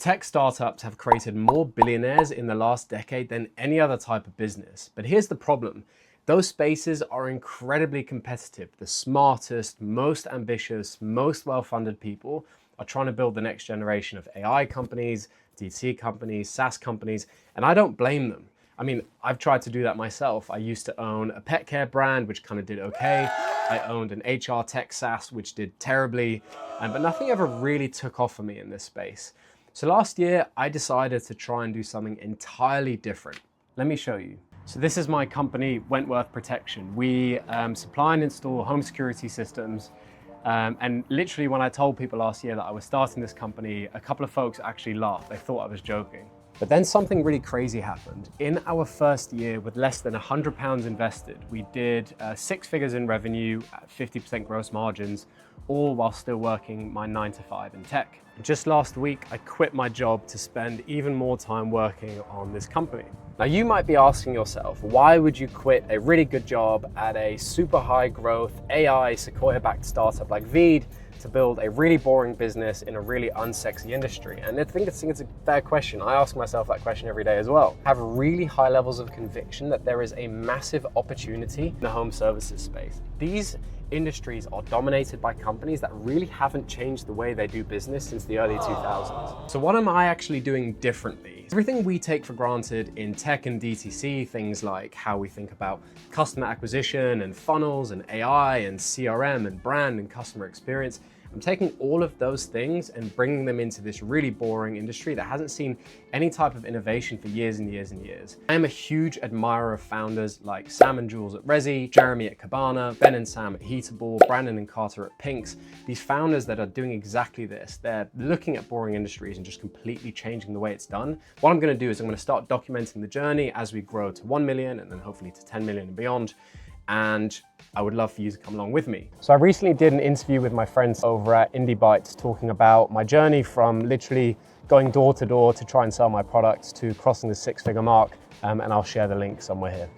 Tech startups have created more billionaires in the last decade than any other type of business. But here's the problem. Those spaces are incredibly competitive. The smartest, most ambitious, most well-funded people are trying to build the next generation of AI companies, DTC companies, SaaS companies, and I don't blame them. I mean, I've tried to do that myself. I used to own a pet care brand, which kind of did okay. I owned an HR tech SaaS, which did terribly, but nothing ever really took off for me in this space. So last year, I decided to try and do something entirely different. Let me show you. So this is my company, Wentworth Protection. We supply and install home security systems. And literally when I told people last year that I was starting this company, a couple of folks actually laughed. They thought I was joking. But then something really crazy happened. In our first year with less than £100 invested, we did 6 figures in revenue at 50% gross margins, all while still working my 9 to 5 in tech. Just last week, I quit my job to spend even more time working on this company. Now you might be asking yourself, why would you quit a really good job at a super high growth AI Sequoia-backed startup like Veed to build a really boring business in a really unsexy industry? And I think it's a fair question. I ask myself that question every day as well. I have really high levels of conviction that there is a massive opportunity in the home services space. These industries are dominated by companies that really haven't changed the way they do business since the early 2000s. So what am I actually doing differently? Everything we take for granted in tech and DTC, things like how we think about customer acquisition and funnels and AI and CRM and brand and customer experience, I'm taking all of those things and bringing them into this really boring industry that hasn't seen any type of innovation for years and years and years. I am a huge admirer of founders like Sam and Jules at Resi, Jeremy at Kibana, Ben and Sam at Heatable, Brandon and Carter at Pinks. These founders that are doing exactly this. They're looking at boring industries and just completely changing the way it's done. What I'm going to do is I'm going to start documenting the journey as we grow to 1 million and then hopefully to 10 million and beyond. And I would love for you to come along with me. So I recently did an interview with my friends over at Indie Bites talking about my journey from literally going door to door to try and sell my products to crossing the 6-figure mark. And I'll share the link somewhere here.